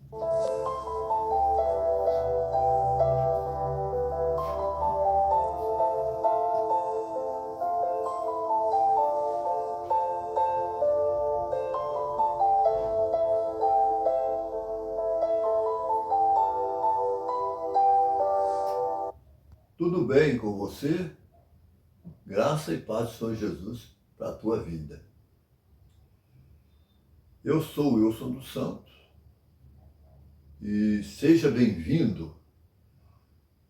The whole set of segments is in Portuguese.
Tudo bem com você? Graça e paz do Senhor Jesus para a tua vida. Eu sou o Wilson dos Santos e seja bem-vindo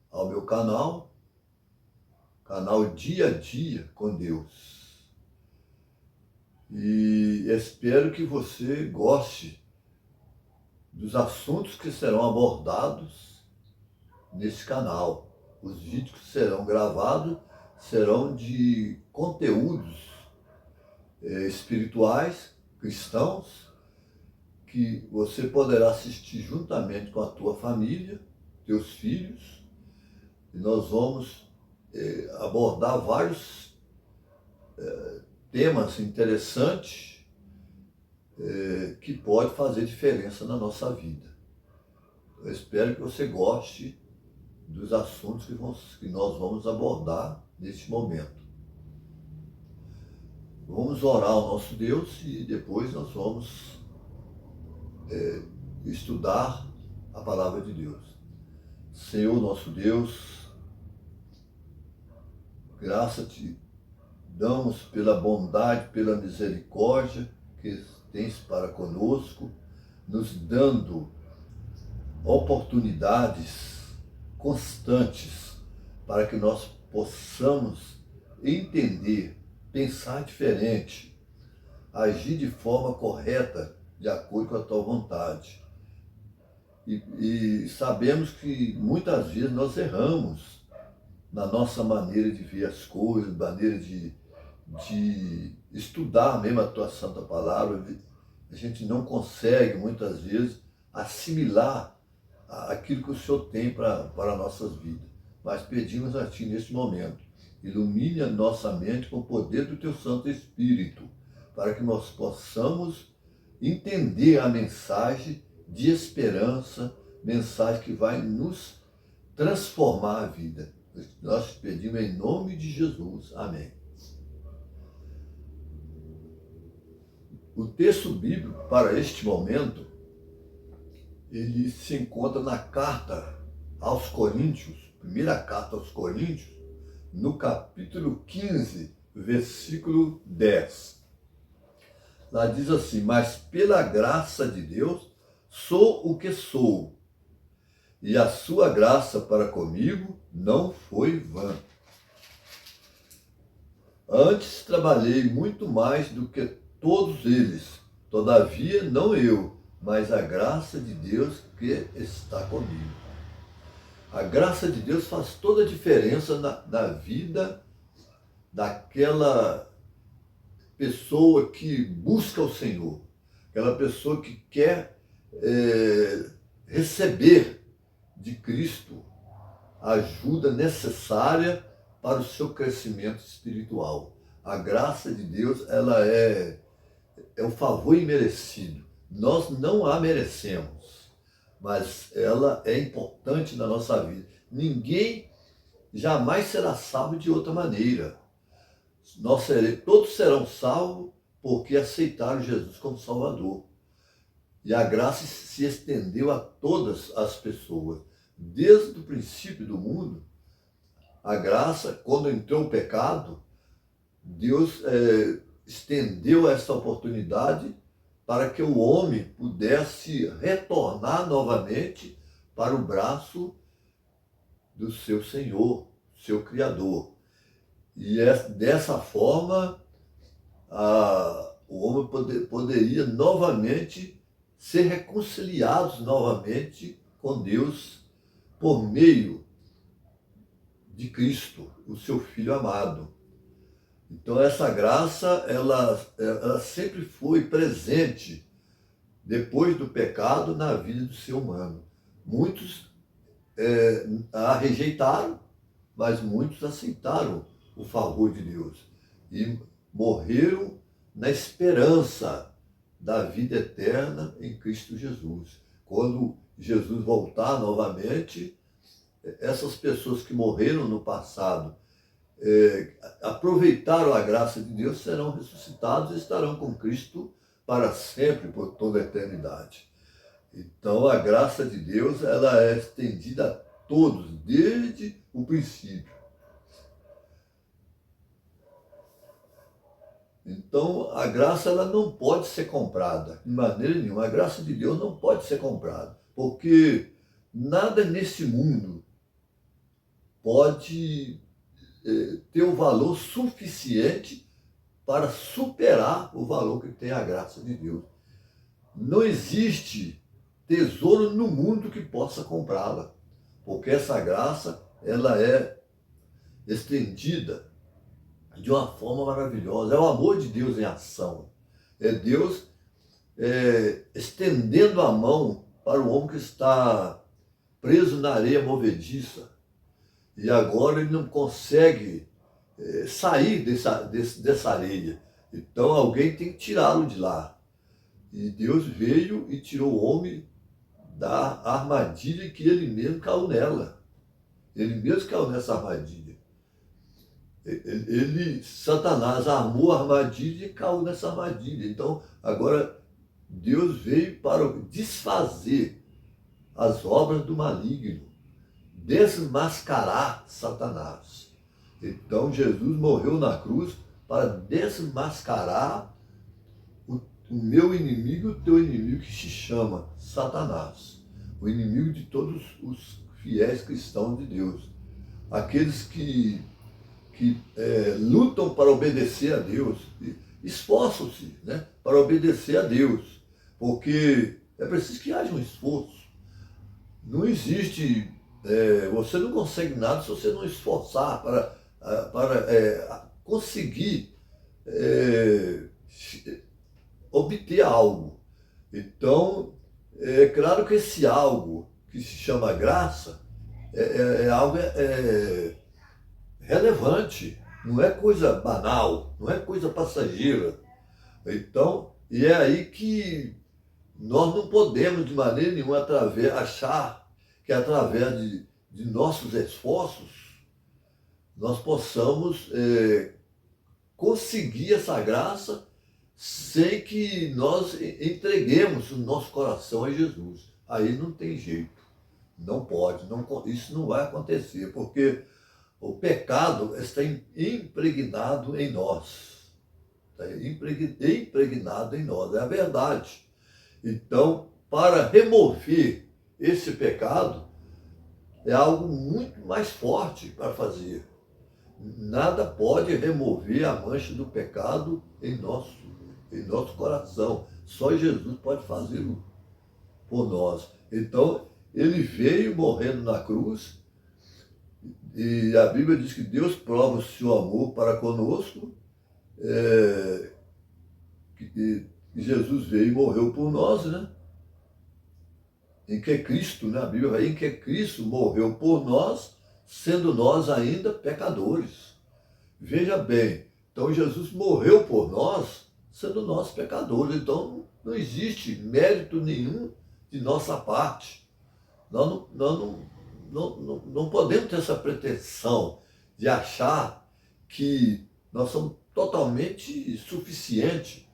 ao meu canal Dia a Dia com Deus. E espero que você goste dos assuntos que serão abordados nesse canal. Os vídeos que serão gravados serão de conteúdos espirituais, cristãos, que você poderá assistir juntamente com a tua família, teus filhos, e nós vamos abordar vários temas interessantes que podem fazer diferença na nossa vida. Eu espero que você goste dos assuntos que nós vamos abordar neste momento. Vamos orar ao nosso Deus e depois nós vamos estudar a palavra de Deus. Senhor nosso Deus, graça te damos pela bondade, pela misericórdia que tens para conosco, nos dando oportunidades constantes para que nós possamos entender, pensar diferente, agir de forma correta, de acordo com a tua vontade. E sabemos que muitas vezes nós erramos na nossa maneira de ver as coisas, maneira de estudar mesmo a tua santa palavra. A gente não consegue muitas vezes assimilar aquilo que o Senhor tem para nossas vidas. Mas pedimos a Ti neste momento, ilumine a nossa mente com o poder do Teu Santo Espírito, para que nós possamos entender a mensagem de esperança, mensagem que vai nos transformar a vida. Nós pedimos em nome de Jesus. Amém. O texto bíblico para este momento, ele se encontra na carta aos Coríntios, primeira carta aos Coríntios, no capítulo 15, versículo 10. Lá diz assim: mas pela graça de Deus sou o que sou, e a sua graça para comigo não foi vã. Antes trabalhei muito mais do que todos eles, todavia não eu, mas a graça de Deus que está comigo. A graça de Deus faz toda a diferença na vida daquela pessoa que busca o Senhor, aquela pessoa que quer receber de Cristo a ajuda necessária para o seu crescimento espiritual. A graça de Deus, ela é um favor imerecido. Nós não a merecemos, mas ela é importante na nossa vida. Ninguém jamais será salvo de outra maneira. Todos serão salvos porque aceitaram Jesus como Salvador. E a graça se estendeu a todas as pessoas. Desde o princípio do mundo, a graça, quando entrou o pecado, Deus estendeu essa oportunidade para que o homem pudesse retornar novamente para o braço do seu Senhor, seu Criador. E dessa forma, o homem poderia novamente ser reconciliado novamente com Deus por meio de Cristo, o seu Filho amado. Então essa graça, ela sempre foi presente depois do pecado na vida do ser humano. Muitos a rejeitaram, mas muitos aceitaram o favor de Deus e morreram na esperança da vida eterna em Cristo Jesus. quando Jesus voltar novamente, essas pessoas que morreram no passado, aproveitaram a graça de Deus, serão ressuscitados e estarão com Cristo para sempre, por toda a eternidade. Então, a graça de Deus, ela é estendida a todos, desde o princípio. Então, a graça, ela não pode ser comprada, de maneira nenhuma. A graça de Deus não pode ser comprada, porque nada nesse mundo pode ter o valor suficiente para superar o valor que tem a graça de Deus. Não existe tesouro no mundo que possa comprá-la, porque essa graça, ela é estendida de uma forma maravilhosa. É o amor de Deus em ação. É Deus estendendo a mão para o homem que está preso na areia movediça. E agora ele não consegue sair dessa areia. Então alguém tem que tirá-lo de lá. E Deus veio e tirou o homem da armadilha que ele mesmo caiu nela. Ele mesmo caiu nessa armadilha. Satanás armou a armadilha e caiu nessa armadilha. Então, agora, Deus veio para desfazer as obras do maligno, desmascarar Satanás. Então, Jesus morreu na cruz para desmascarar o meu inimigo e o teu inimigo, que se chama Satanás. O inimigo de todos os fiéis cristãos de Deus. Aqueles que lutam para obedecer a Deus, esforçam-se, né, para obedecer a Deus, porque é preciso que haja um esforço. Não existe, você não consegue nada se você não esforçar para conseguir obter algo. Então, é claro que esse algo que se chama graça é algo relevante, não é coisa banal, não é coisa passageira. Então, e é aí que nós não podemos de maneira nenhuma achar que através de nossos esforços nós possamos conseguir essa graça sem que nós entreguemos o nosso coração a Jesus. Aí não tem jeito, não pode, isso não vai acontecer, porque o pecado está impregnado em nós. Está impregnado em nós, é a verdade. Então, para remover esse pecado, é algo muito mais forte para fazer. Nada pode remover a mancha do pecado em nosso coração. Só Jesus pode fazê-lo por nós. Então, ele veio morrendo na cruz. E a Bíblia diz que Deus prova o seu amor para conosco, que Jesus veio e morreu por nós, né? Em que Cristo, né? A Bíblia vai em que Cristo morreu por nós, sendo nós ainda pecadores. Veja bem, então Jesus morreu por nós, sendo nós pecadores. Então não existe mérito nenhum de nossa parte. Nós não podemos ter essa pretensão de achar que nós somos totalmente suficientes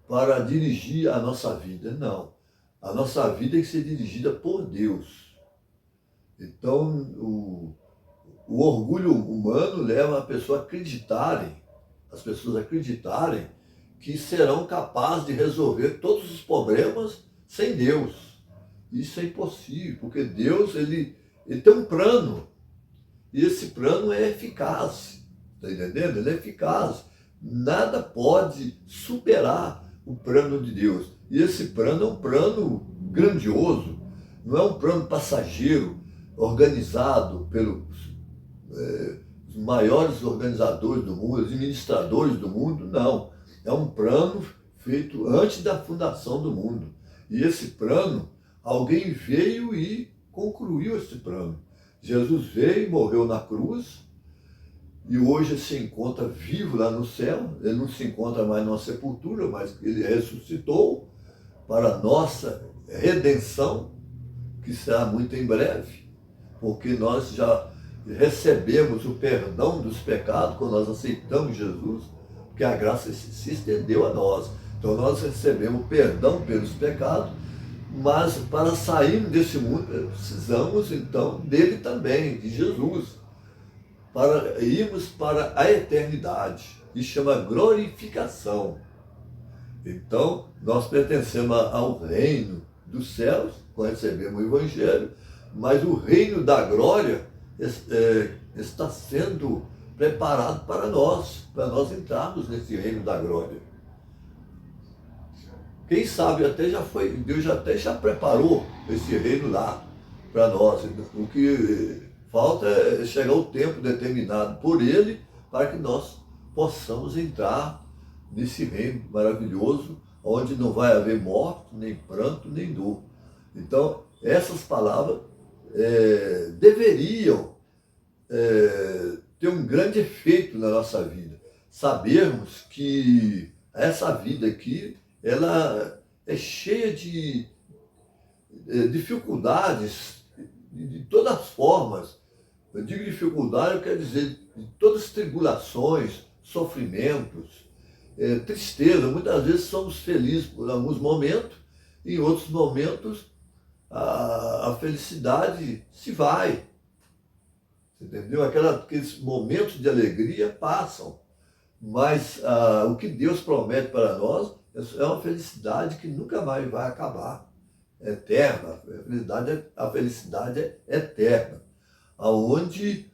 para dirigir a nossa vida. Não. A nossa vida tem que ser dirigida por Deus. Então, o orgulho humano leva as pessoas a acreditarem que serão capazes de resolver todos os problemas sem Deus. Isso é impossível, porque Deus ele tem um plano, e esse plano é eficaz, está entendendo? Ele é eficaz. Nada pode superar o plano de Deus. E esse plano é um plano grandioso, não é um plano passageiro, organizado pelos os maiores organizadores do mundo, administradores do mundo, não. É um plano feito antes da fundação do mundo. E esse plano, alguém veio e concluiu esse plano. Jesus veio, morreu na cruz, e hoje se encontra vivo lá no céu. Ele não se encontra mais numa sepultura, mas ele ressuscitou, para a nossa redenção, que será muito em breve, porque nós já recebemos o perdão dos pecados quando nós aceitamos Jesus, porque a graça se estendeu a nós. Então nós recebemos perdão pelos pecados, mas para sairmos desse mundo precisamos então dele também, de Jesus, para irmos para a eternidade. Isso chama glorificação. Então nós pertencemos ao reino dos céus, quando recebemos o Evangelho, mas o reino da glória está sendo preparado para nós entrarmos nesse reino da glória. Quem sabe até já foi, Deus já preparou esse reino lá para nós. O que falta é chegar o tempo determinado por Ele para que nós possamos entrar nesse reino maravilhoso, onde não vai haver morte, nem pranto, nem dor. Então, essas palavras deveriam ter um grande efeito na nossa vida. Sabermos que essa vida aqui, ela é cheia de dificuldades, de todas as formas. Eu digo dificuldade, eu quero dizer de todas as tribulações, sofrimentos, tristeza. Muitas vezes somos felizes por alguns momentos, e em outros momentos a felicidade se vai. Entendeu? Aqueles momentos de alegria passam, mas o que Deus promete para nós é uma felicidade que nunca mais vai acabar, é eterna. A felicidade é eterna, aonde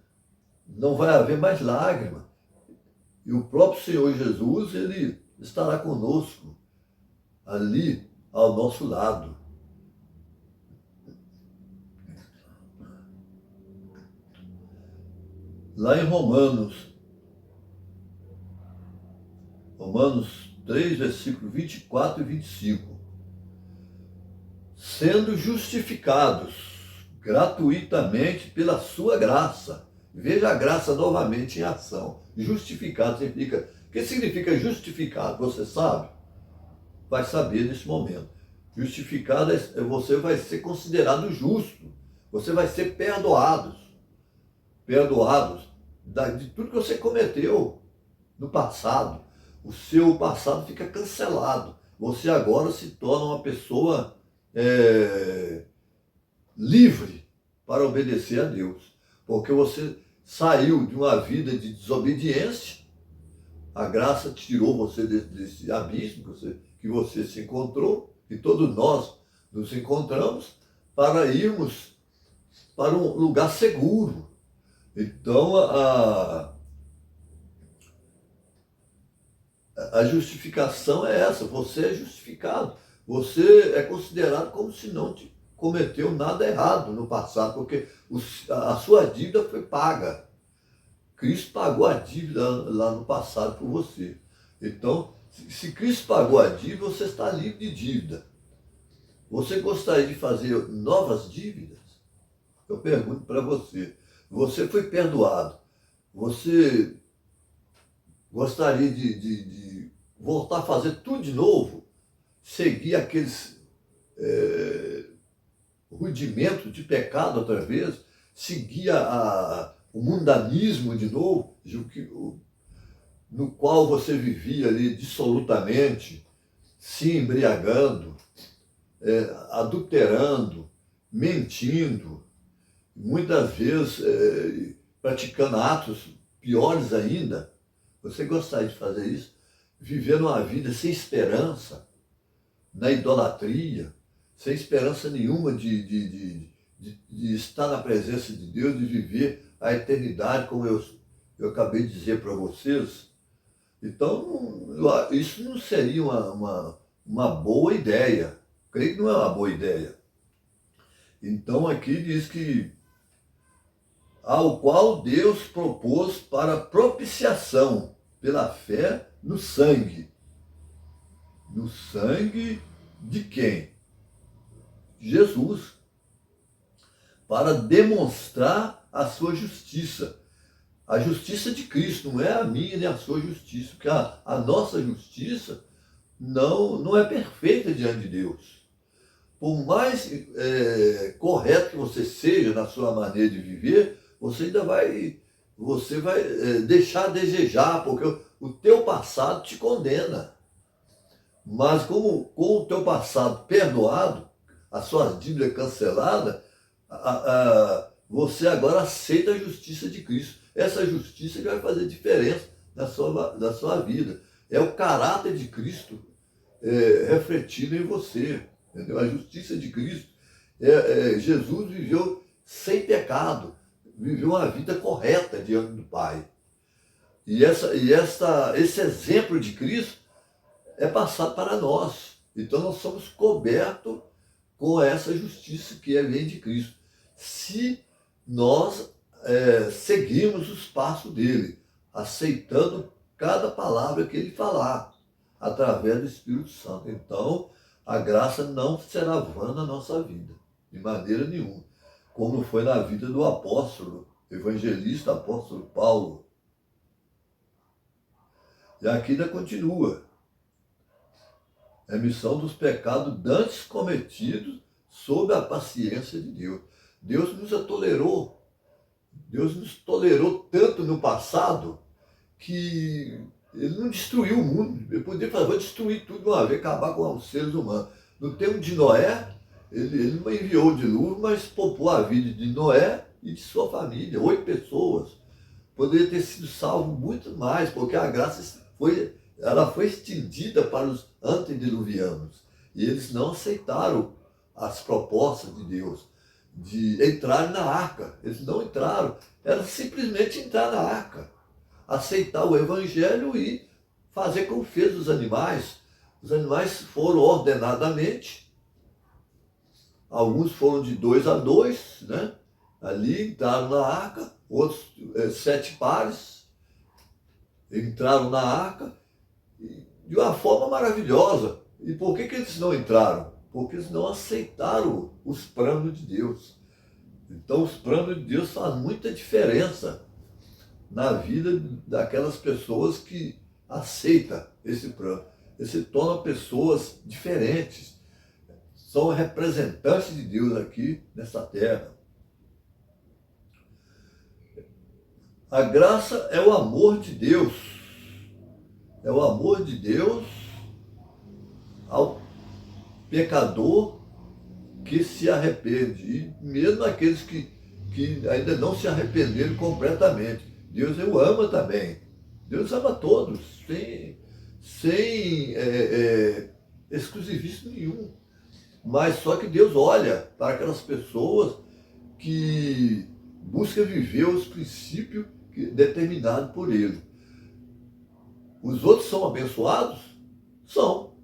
não vai haver mais lágrima. E o próprio Senhor Jesus, Ele estará conosco, ali ao nosso lado. Lá em Romanos 3, versículos 24 e 25. Sendo justificados gratuitamente pela sua graça. Veja a graça novamente em ação. Justificado significa... O que significa justificado? Você sabe? Vai saber nesse momento. Justificado você vai ser considerado justo. Você vai ser perdoados de tudo que você cometeu no passado. O seu passado fica cancelado. Você agora se torna uma pessoa livre para obedecer a Deus. Porque você saiu de uma vida de desobediência, a graça tirou você desse abismo que você se encontrou, e todos nós nos encontramos, para irmos para um lugar seguro. Então, a justificação é essa, você é justificado, você é considerado como se não cometeu nada errado no passado, porque a sua dívida foi paga. Cristo pagou a dívida lá no passado por você. Então, se Cristo pagou a dívida, você está livre de dívida. Você gostaria de fazer novas dívidas? Eu pergunto para você. Você foi perdoado. Você gostaria de voltar a fazer tudo de novo? Seguir aqueles rudimentos de pecado outra vez? Seguir o mundanismo de novo? No qual você vivia ali dissolutamente, se embriagando, adulterando, mentindo, muitas vezes praticando atos piores ainda. Você gostaria de fazer isso? Viver uma vida sem esperança, na idolatria, sem esperança nenhuma de estar na presença de Deus, de viver a eternidade, como eu acabei de dizer para vocês. Então, isso não seria uma boa ideia. Creio que não é uma boa ideia. Então, aqui diz que ao qual Deus propôs para propiciação pela fé no sangue. No sangue de quem? Jesus. Para demonstrar a sua justiça. A justiça de Cristo, não é a minha nem a sua justiça, porque a nossa justiça não é perfeita diante de Deus. Por mais correto que você seja na sua maneira de viver, você vai deixar a desejar, porque o teu passado te condena. Mas como com o teu passado perdoado, a sua dívida cancelada, você agora aceita a justiça de Cristo. Essa justiça que vai fazer diferença na sua vida. É o caráter de Cristo refletido em você. Entendeu? A justiça de Cristo. Jesus viveu sem pecado, viveu uma vida correta diante do Pai. E esse exemplo de Cristo é passado para nós. Então nós somos cobertos com essa justiça que vem de Cristo. Se nós seguirmos os passos dele, aceitando cada palavra que ele falar, através do Espírito Santo. Então, a graça não será vã na nossa vida, de maneira nenhuma. Como foi na vida do apóstolo, evangelista, apóstolo Paulo. E aqui ainda continua. Remissão dos pecados dantes cometidos sob a paciência de Deus. Deus nos tolerou. Deus nos tolerou tanto no passado que ele não destruiu o mundo. Ele podia falar, vou destruir tudo de uma vez, acabar com os seres humanos. No tempo de Noé, ele não enviou o dilúvio, mas poupou a vida de Noé e de sua família, 8 pessoas. Poderia ter sido salvo muito mais, porque a graça foi estendida para os antediluvianos. E eles não aceitaram as propostas de Deus de entrarem na arca. Eles não entraram. Era simplesmente entrar na arca, aceitar o evangelho e fazer como fez os animais. Os animais foram ordenadamente, alguns foram de 2 a 2, né? Ali entraram na arca, outros 7 pares entraram na arca de uma forma maravilhosa. E por que eles não entraram? Porque eles não aceitaram os planos de Deus. Então os planos de Deus fazem muita diferença na vida daquelas pessoas que aceitam esse plano. Eles se tornam pessoas diferentes. São representantes de Deus aqui nessa terra. A graça é o amor de Deus. É o amor de Deus ao pecador que se arrepende. E mesmo aqueles que ainda não se arrependeram completamente. Deus o ama também. Deus ama todos, sem exclusivismo nenhum. Mas só que Deus olha para aquelas pessoas que buscam viver os princípios determinados por Ele. Os outros são abençoados? São.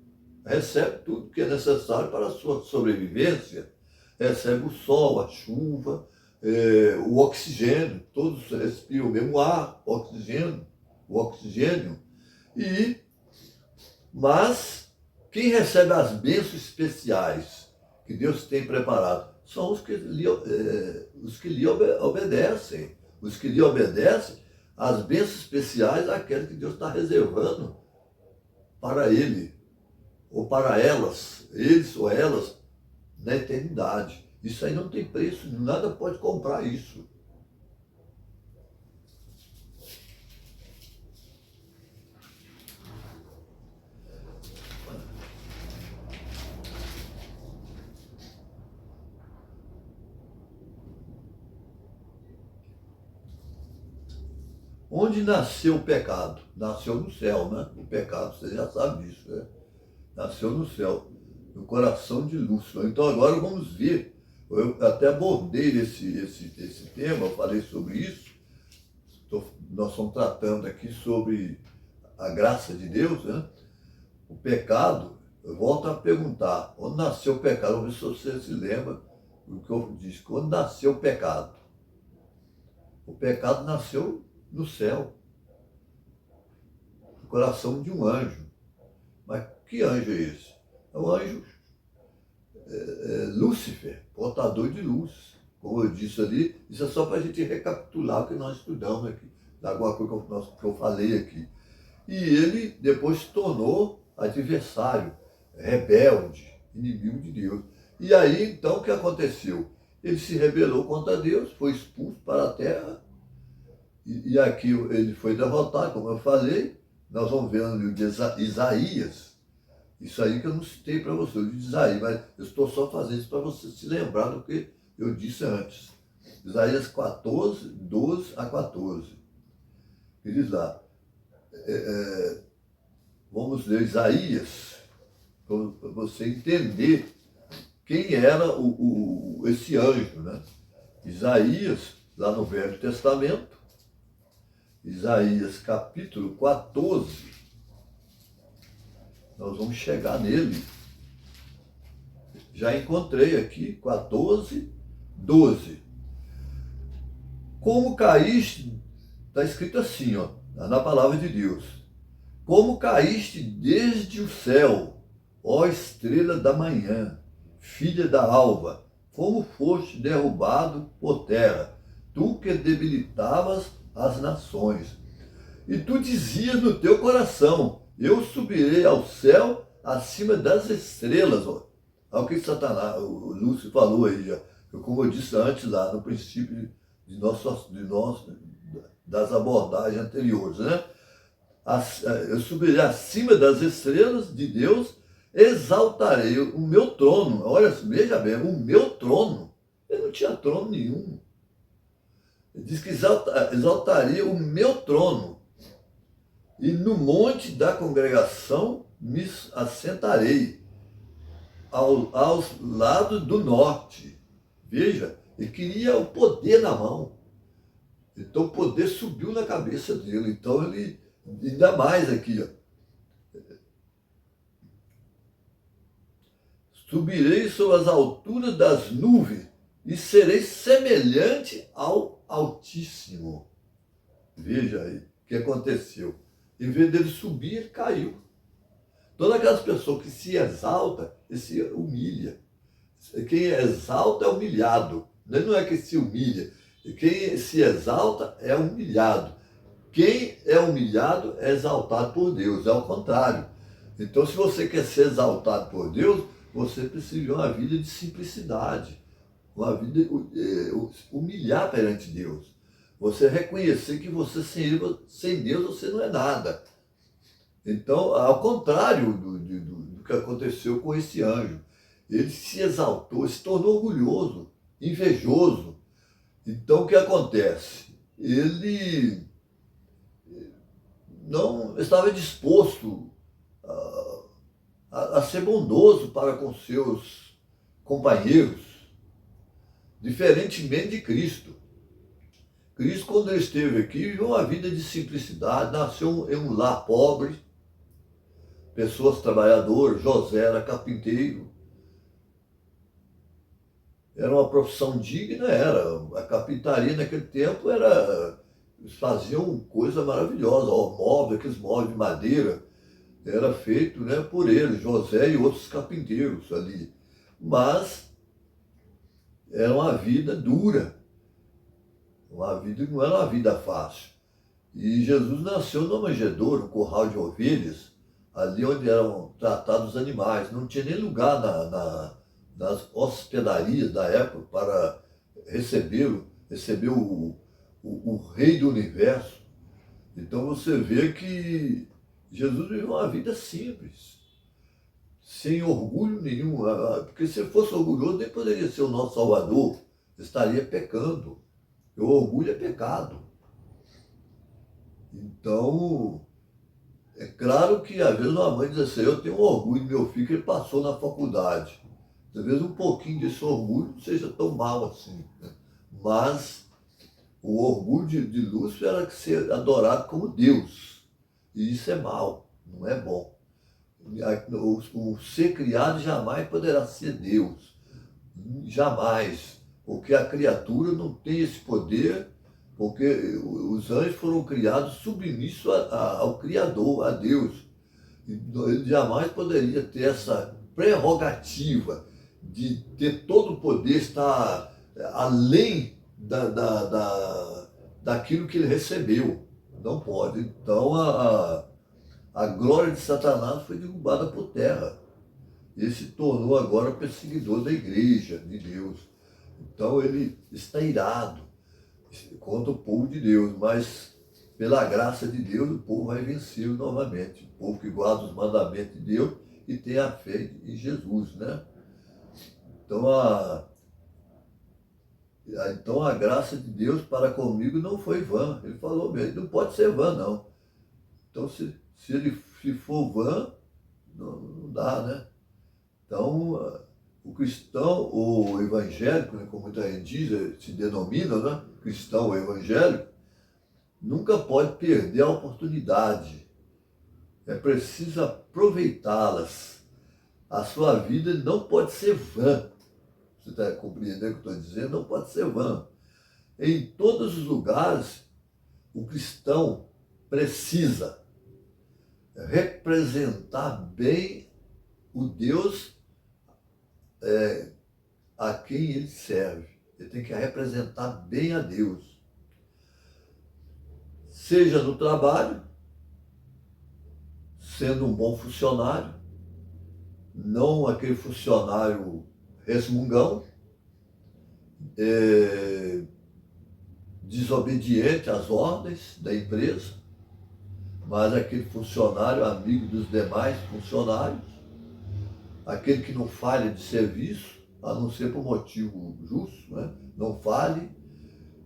Recebe tudo que é necessário para a sua sobrevivência. Recebe o sol, a chuva, o oxigênio. Todos respiram o mesmo ar, o oxigênio. Mas quem recebe as bênçãos especiais que Deus tem preparado são os que lhe obedecem. Os que lhe obedecem, as bênçãos especiais, aquelas que Deus está reservando para ele, ou para elas, eles ou elas, na eternidade. Isso aí não tem preço, nada pode comprar isso. Onde nasceu o pecado? Nasceu no céu, né? O pecado, você já sabe disso, né? Nasceu no céu, no coração de Lúcifer. Então agora vamos ver. Eu até abordei esse tema, eu falei sobre isso. Nós estamos tratando aqui sobre a graça de Deus, né? O pecado, eu volto a perguntar, onde nasceu o pecado? Vamos ver se você se lembra do que eu disse. Onde nasceu o pecado? O pecado nasceu no céu, no coração de um anjo. Mas que anjo é esse? É o anjo Lúcifer, portador de luz. Como eu disse ali, isso é só para a gente recapitular o que nós estudamos aqui, alguma coisa que eu falei aqui. E ele depois se tornou adversário, rebelde, inimigo de Deus. E aí, então, o que aconteceu? Ele se rebelou contra Deus, foi expulso para a terra, e aqui ele foi derrotado, como eu falei. Nós vamos ver no livro de Isaías, isso aí que eu não citei para você, o livro de Isaías, mas eu estou só fazendo isso para você se lembrar do que eu disse antes. Isaías 14, 12 a 14. Ele diz lá, vamos ler Isaías, para você entender quem era esse anjo, né? Isaías, lá no Velho Testamento, Isaías capítulo 14, nós vamos chegar nele. Já encontrei aqui, 14, 12. Como caíste, está escrito assim, ó, na palavra de Deus. Como caíste desde o céu, ó estrela da manhã, filha da alva, como foste derrubado por terra, tu que debilitavas as nações. E tu dizias no teu coração, eu subirei ao céu acima das estrelas. Olha o que Satanás, o Lúcio falou aí, já, como eu disse antes lá, no princípio das abordagens anteriores, né? Eu subirei acima das estrelas de Deus, exaltarei o meu trono. Olha, veja bem, o meu trono. Ele não tinha trono nenhum. Ele diz que exaltaria o meu trono. E no monte da congregação me assentarei, aos lados do norte. Veja, ele queria o poder na mão. Então o poder subiu na cabeça dele. Então ele, ainda mais aqui, ó. Subirei sobre as alturas das nuvens e serei semelhante ao Altíssimo. Veja aí o que aconteceu. Em vez dele subir, ele caiu. Todas aquelas pessoas que se exaltam, ele se humilha. Quem exalta é humilhado. Não é que se humilha. Quem se exalta é humilhado. Quem é humilhado é exaltado por Deus. É o contrário. Então, se você quer ser exaltado por Deus, você precisa de uma vida de simplicidade. Uma vida humilhar perante Deus. Você reconhecer que você sem Deus você não é nada. Então, ao contrário do que aconteceu com esse anjo, ele se exaltou, se tornou orgulhoso, invejoso. Então, o que acontece? Ele não estava disposto a ser bondoso para com seus companheiros, diferentemente de Cristo. Cristo, quando ele esteve aqui, viveu uma vida de simplicidade, nasceu em um lar pobre, pessoas trabalhadoras. José era carpinteiro. Era uma profissão digna, era. A carpintaria naquele tempo era. Eles faziam coisa maravilhosa, ó, móvel, aqueles móveis de madeira, era feito, né, por eles, José e outros carpinteiros ali. Mas era uma vida dura. Uma vida que não era uma vida fácil. E Jesus nasceu numa manjedoura, um curral de ovelhas, ali onde eram tratados os animais. Não tinha nem lugar nas hospedarias da época para receber o rei do universo. Então você vê que Jesus viveu uma vida simples, sem orgulho nenhum, porque se ele fosse orgulhoso nem poderia ser o nosso Salvador, estaria pecando. O orgulho é pecado. Então, é claro que às vezes uma mãe diz assim, eu tenho orgulho do meu filho que ele passou na faculdade. Às vezes um pouquinho desse orgulho não seja tão mal assim, né? Mas o orgulho de Lúcifer era ser adorado como Deus. E isso é mal, não é bom. O ser criado jamais poderá ser Deus. Jamais. Porque a criatura não tem esse poder, porque os anjos foram criados submissos ao Criador, a Deus. Ele jamais poderia ter essa prerrogativa de ter todo o poder, estar além daquilo que ele recebeu. Não pode. Então, A glória de Satanás foi derrubada por terra. Ele se tornou agora perseguidor da igreja de Deus. Então ele está irado contra o povo de Deus, mas pela graça de Deus o povo vai vencer novamente. O povo que guarda os mandamentos de Deus e tem a fé em Jesus, né? Então a graça de Deus para comigo não foi vã. Ele falou mesmo, não pode ser vã, não. Então se for vã, não dá, né? Então o cristão, o evangélico, né, como muita gente diz, se denomina, né? Cristão ou evangélico, nunca pode perder a oportunidade. É preciso aproveitá-las. A sua vida não pode ser vã. Você está compreendendo o que eu estou dizendo? Não pode ser vã. Em todos os lugares, o cristão precisa representar bem o Deus a quem ele serve. Ele tem que representar bem a Deus. Seja no trabalho, sendo um bom funcionário, não aquele funcionário resmungão, desobediente às ordens da empresa, mas aquele funcionário amigo dos demais funcionários, aquele que não falha de serviço, a não ser por motivo justo, né? Não falhe,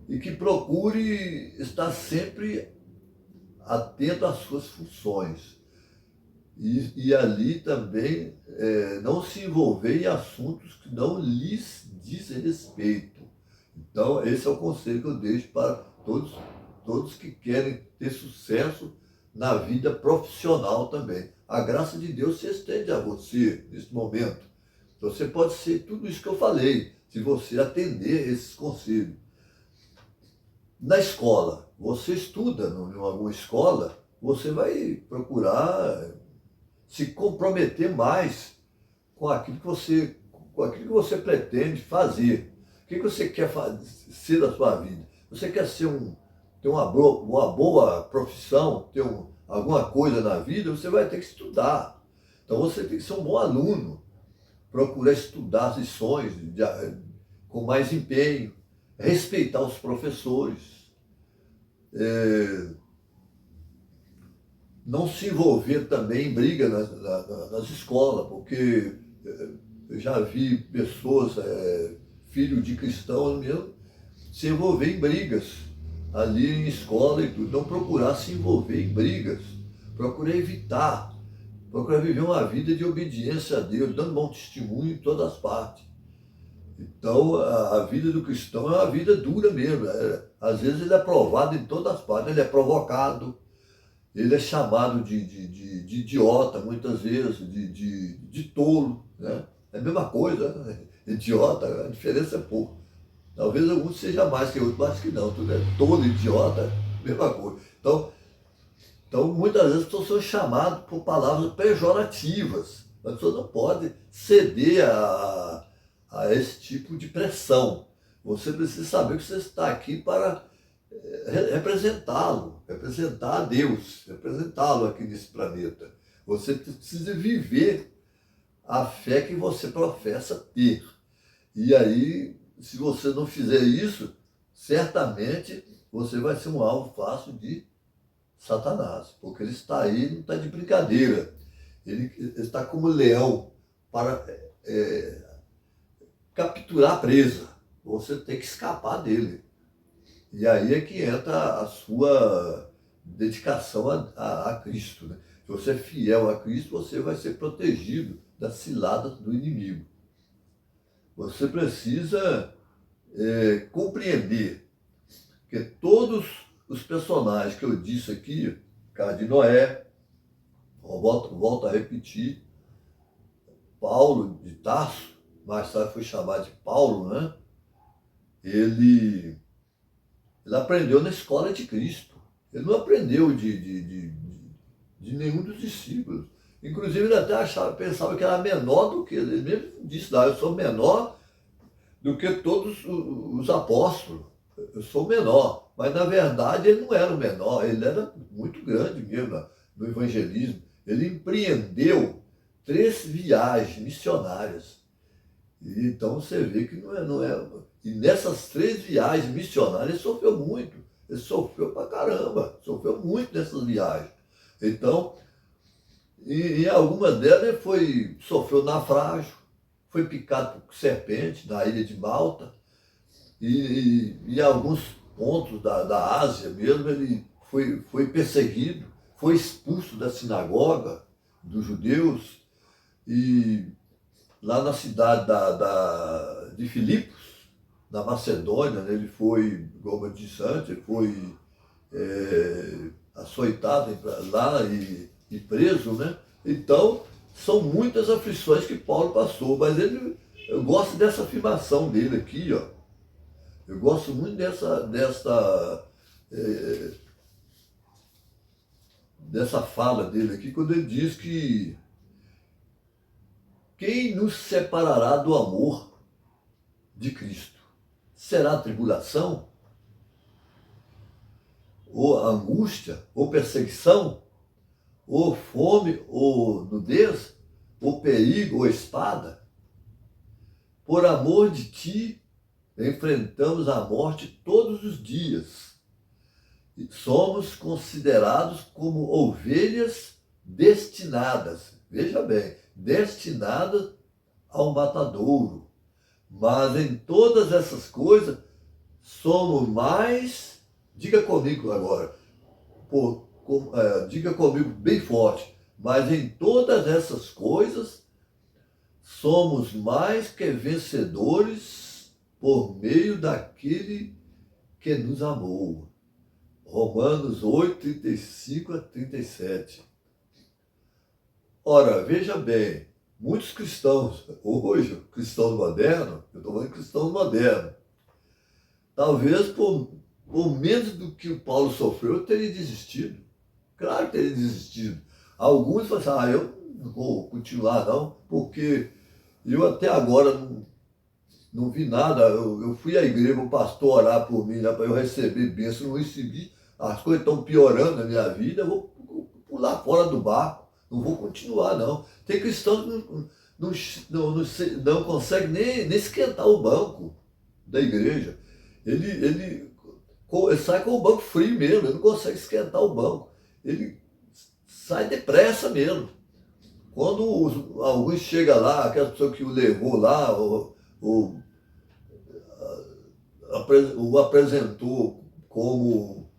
e que procure estar sempre atento às suas funções. E ali também não se envolver em assuntos que não lhes diz respeito. Então, esse é o conselho que eu deixo para todos que querem ter sucesso na vida profissional também. A graça de Deus se estende a você nesse momento. Você pode ser tudo isso que eu falei, se você atender esses conselhos. Na escola, você estuda em alguma escola, você vai procurar se comprometer mais com aquilo que você pretende fazer. O que você quer ser da sua vida? Você quer ter uma boa profissão, ter alguma coisa na vida, você vai ter que estudar. Então você tem que ser um bom aluno, procurar estudar as lições com mais empenho, respeitar os professores, não se envolver também em briga nas escolas, porque eu já vi pessoas, filhos de cristãos mesmo, se envolver em brigas ali em escola e tudo. Não procurar se envolver em brigas, procurar evitar, procurar viver uma vida de obediência a Deus, dando bom testemunho em todas as partes. Então, a vida do cristão é uma vida dura mesmo. Às vezes ele é provado em todas as partes, ele é provocado, ele é chamado de idiota, muitas vezes, de tolo, né? É a mesma coisa, né? Idiota, a diferença é pouco. Talvez alguns seja mais que outros, mas que não, tudo é tolo, idiota, mesma coisa. Então muitas vezes as pessoas são chamadas por palavras pejorativas. As pessoas não podem ceder a esse tipo de pressão. Você precisa saber que você está aqui para representá-lo, representar a Deus, representá-lo aqui nesse planeta. Você precisa viver a fé que você professa ter. E aí, se você não fizer isso, certamente você vai ser um alvo fácil de Satanás, porque ele está aí, não está de brincadeira. Ele está como leão para capturar a presa. Você tem que escapar dele. E aí é que entra a sua dedicação a Cristo, né? Se você é fiel a Cristo, você vai ser protegido das ciladas do inimigo. Você precisa compreender que todos os personagens que eu disse aqui, cara de Noé, volto a repetir, Paulo de Tarso, mais tarde foi chamado de Paulo, né? Ele aprendeu na escola de Cristo. Ele não aprendeu de nenhum dos discípulos. Inclusive, ele até pensava que era menor do que ele mesmo disse lá, eu sou menor do que todos os apóstolos. Eu sou menor. Mas, na verdade, ele não era o menor, ele era muito grande mesmo. no evangelismo, ele empreendeu 3 viagens missionárias. E então você vê que não é. E nessas 3 viagens missionárias ele sofreu muito. Ele sofreu pra caramba, sofreu muito nessas viagens. Então, em algumas delas ele sofreu naufrágio, foi picado por serpente na ilha de Malta, e em alguns pontos da Ásia mesmo ele foi perseguido, foi expulso da sinagoga dos judeus, e lá na cidade de Filipos, na Macedônia, né, ele foi, como eu disse antes, ele foi açoitado lá e preso, né? Então, são muitas aflições que Paulo passou, mas eu gosto dessa afirmação dele aqui, ó. Eu gosto muito dessa fala dele aqui, quando ele diz que quem nos separará do amor de Cristo? Será a tribulação? Ou a angústia? Ou perseguição? Ou fome? Ou nudez? Ou perigo? Ou espada? Por amor de ti, enfrentamos a morte todos os dias. E somos considerados como ovelhas destinadas, veja bem, destinadas ao matadouro. Mas em todas essas coisas, somos mais, diga comigo agora, diga comigo bem forte, mas em todas essas coisas, somos mais que vencedores por meio daquele que nos amou. Romanos 8, 35 a 37. Ora, veja bem, muitos cristãos, hoje, cristãos modernos, eu estou falando de cristãos modernos, talvez por menos do que o Paulo sofreu, eu teria desistido. Claro que teria desistido. Alguns falam assim, eu não vou continuar não, porque eu até agora não vi nada. Eu fui à igreja, o pastor orar por mim, para eu receber bênção, não recebi. As coisas estão piorando na minha vida, eu vou pular fora do barco, não vou continuar não. Tem cristãos que não consegue nem esquentar o banco da igreja. Ele sai com o banco frio mesmo, ele não consegue esquentar o banco. Ele sai depressa mesmo. Quando alguns chegam lá, aquela pessoa que o levou lá, o apresentou como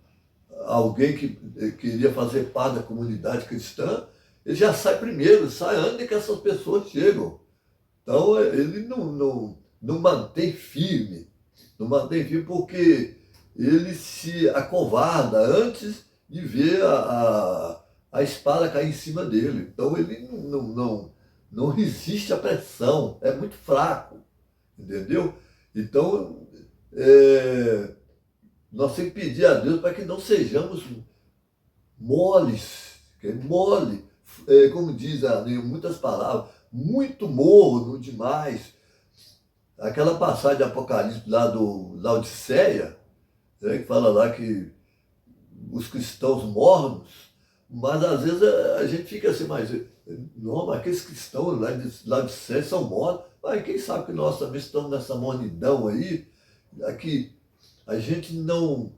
alguém que queria fazer parte da comunidade cristã, ele já sai primeiro, sai antes que essas pessoas chegam. Então ele não mantém firme, porque ele se acovarda antes de ver a espada cair em cima dele. Então ele não resiste à pressão, é muito fraco, entendeu? Então, nós temos que pedir a Deus para que não sejamos moles, como diz em muitas palavras, muito morno demais. Aquela passagem de Apocalipse lá do Laodiceia, né, que fala lá que os cristãos mornos, mas às vezes a gente fica assim, mas não, mas aqueles cristãos lá de Laodiceia são mornos, mas quem sabe que nós também estamos nessa mornidão aí, aqui a gente não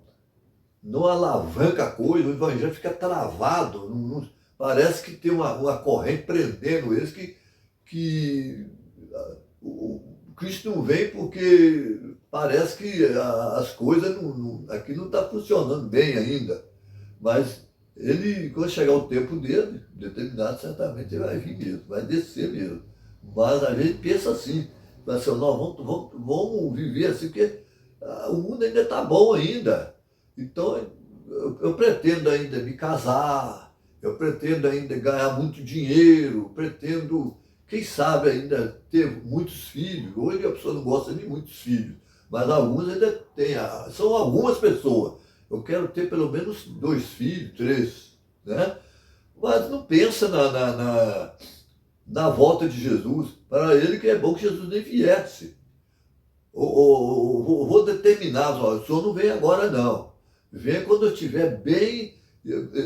alavanca a coisa, o evangelho fica travado, parece que tem uma corrente prendendo eles, que o Cristo não vem porque parece que as coisas aqui não estão funcionando bem ainda. Mas ele, quando chegar o tempo dele, determinado, certamente ele vai vir mesmo, vai descer mesmo. Mas a gente pensa assim, nós vamos viver assim, porque o mundo ainda está bom ainda. Então, eu pretendo ainda me casar, eu pretendo ainda ganhar muito dinheiro, pretendo, quem sabe, ainda ter muitos filhos. Hoje a pessoa não gosta de muitos filhos, mas alguns ainda têm, são algumas pessoas. Eu quero ter pelo menos 2 filhos, 3, né? Mas não pensa na volta de Jesus. Para ele que é bom que Jesus nem viesse. Vou determinar, o senhor não vem agora não. Venha quando eu estiver bem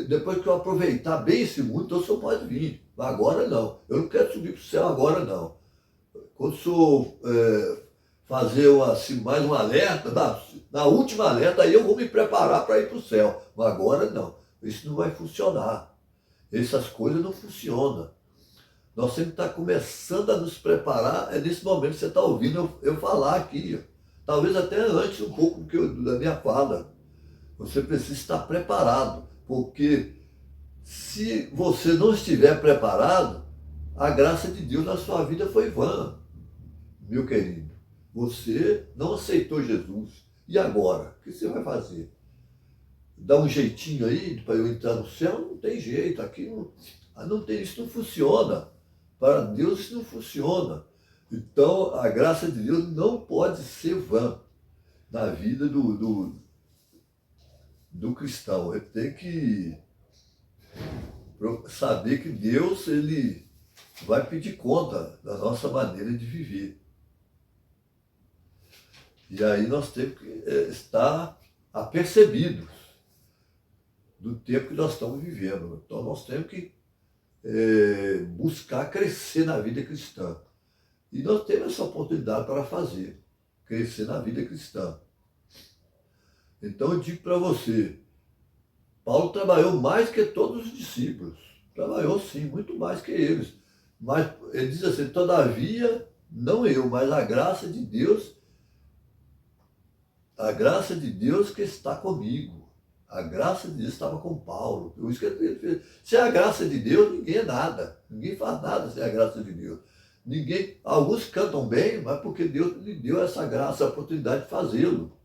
Depois que eu aproveitar bem esse mundo, então o senhor pode vir. Mas agora não. Eu não quero subir para o céu agora, não. Quando o senhor fazer assim, mais um alerta, na última alerta, aí eu vou me preparar para ir para o céu. Mas agora não. Isso não vai funcionar. Essas coisas não funcionam. Nós temos que estar começando a nos preparar, é nesse momento que você está ouvindo eu falar aqui. Talvez até antes um pouco da minha fala. Você precisa estar preparado, porque se você não estiver preparado, a graça de Deus na sua vida foi vã, meu querido. Você não aceitou Jesus. E agora? O que você vai fazer? Dar um jeitinho aí para eu entrar no céu? Não tem jeito. Aqui não tem, isso não funciona. Para Deus isso não funciona. Então a graça de Deus não pode ser vã na vida do cristão. Ele tem que saber que Deus ele vai pedir conta da nossa maneira de viver. E aí nós temos que estar apercebidos do tempo que nós estamos vivendo. Então nós temos que buscar crescer na vida cristã. E nós temos essa oportunidade para fazer, crescer na vida cristã. Então eu digo para você, Paulo trabalhou mais que todos os discípulos. Trabalhou sim, muito mais que eles. Mas ele diz assim, todavia, não eu, mas a graça de Deus que está comigo. A graça de Deus estava com Paulo. Por isso que ele fez. Sem a graça de Deus, ninguém é nada. Ninguém faz nada sem a graça de Deus. Alguns cantam bem, mas porque Deus lhe deu essa graça, a oportunidade de fazê-lo.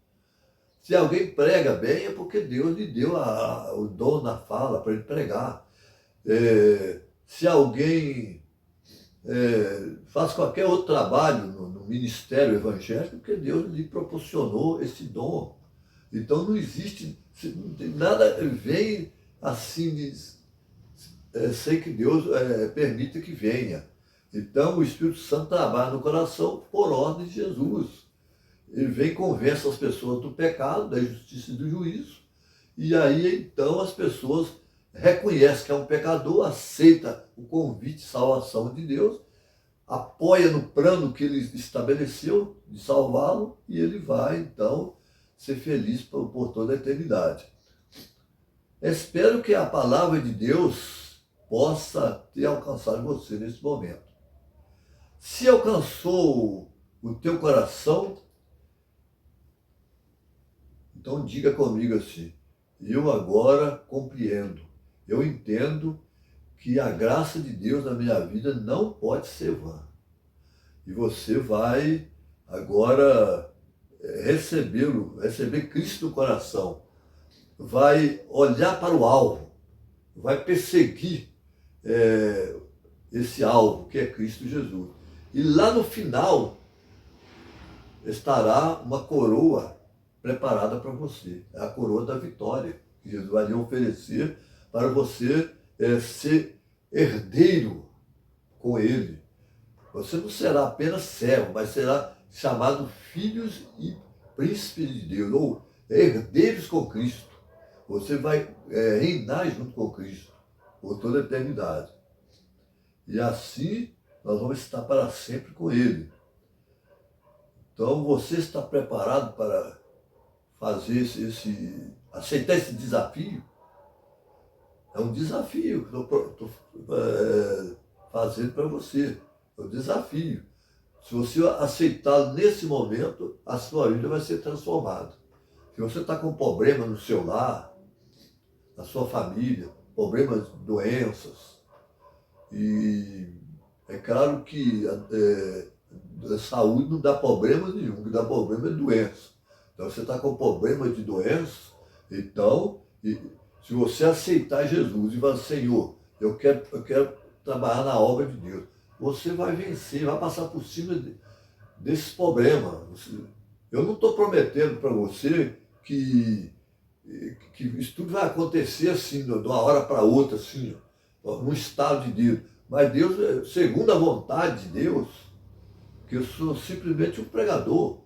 Se alguém prega bem, é porque Deus lhe deu o dom na fala para ele pregar. Se alguém faz qualquer outro trabalho no ministério evangélico, porque Deus lhe proporcionou esse dom. Então não existe, nada vem assim sem que Deus permita que venha. Então o Espírito Santo trabalha no coração por ordem de Jesus. Ele vem e convence as pessoas do pecado, da justiça e do juízo. E aí então as pessoas reconhecem que é um pecador, aceita o convite de salvação de Deus, apoia no plano que ele estabeleceu de salvá-lo e ele vai então ser feliz por toda a eternidade. Espero que a palavra de Deus possa ter alcançado você nesse momento. Se alcançou o teu coração, então diga comigo assim, eu agora compreendo, eu entendo que a graça de Deus na minha vida não pode ser vã. E você vai agora receber Cristo no coração, vai olhar para o alvo, vai perseguir esse alvo que é Cristo Jesus. E lá no final estará uma coroa preparada para você, é a coroa da vitória, que Jesus vai lhe oferecer para você ser herdeiro com Ele. Você não será apenas servo, mas será chamado filhos e príncipes de Deus, ou herdeiros com Cristo. Você vai reinar junto com Cristo por toda a eternidade. E assim nós vamos estar para sempre com Ele. Então você está preparado para fazer aceitar esse desafio? É um desafio que eu estou fazendo para você. É um desafio. Se você aceitar nesse momento, a sua vida vai ser transformada. Se você está com problema no seu lar, na sua família, problemas, doenças, e é claro que a saúde não dá problema nenhum, o que dá problema é doença. Então você está com problema de doença, então, se você aceitar Jesus e falar, Senhor, eu quero trabalhar na obra de Deus, você vai vencer, vai passar por cima desses problemas. Eu não estou prometendo para você que isso tudo vai acontecer assim, de uma hora para outra, assim, num estado de Deus. Mas Deus, segundo a vontade de Deus, que eu sou simplesmente um pregador.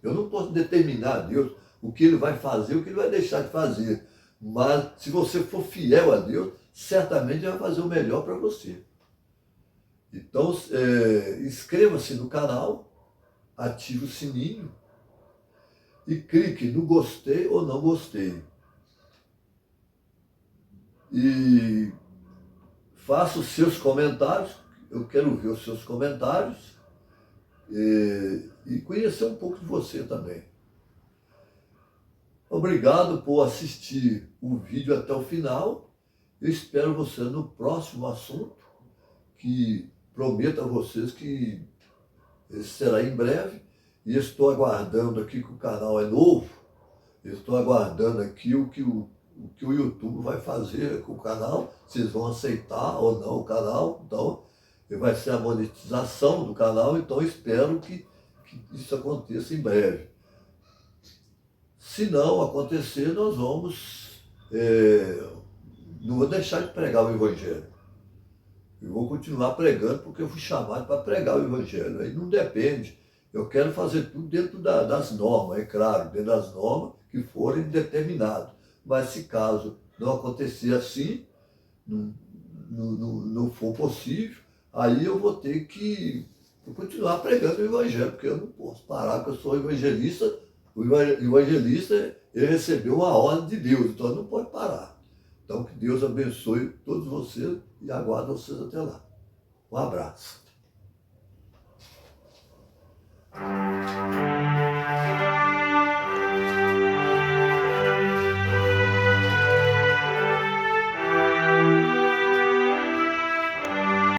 Eu não posso determinar a Deus o que Ele vai fazer, o que Ele vai deixar de fazer. Mas se você for fiel a Deus, certamente Ele vai fazer o melhor para você. Então, inscreva-se no canal, ative o sininho e clique no gostei ou não gostei. E faça os seus comentários, eu quero ver os seus comentários e conhecer um pouco de você também. Obrigado por assistir o vídeo até o final. Eu espero você no próximo assunto, que prometo a vocês que será em breve. E estou aguardando aqui, que o canal é novo, estou aguardando aqui o que o YouTube vai fazer com o canal, vocês vão aceitar ou não o canal, então vai ser a monetização do canal, então espero que isso aconteça em breve. Se não acontecer, nós vamos, não vou deixar de pregar o Evangelho. Eu vou continuar pregando porque eu fui chamado para pregar o Evangelho. Aí não depende. Eu quero fazer tudo dentro das normas, é claro, dentro das normas que forem determinadas. Mas se caso não acontecer assim, não for possível, aí eu vou ter que continuar pregando o Evangelho, porque eu não posso parar, porque eu sou evangelista. O evangelista, ele recebeu uma ordem de Deus, então não pode parar. Então, que Deus abençoe todos vocês e aguardo vocês até lá. Um abraço.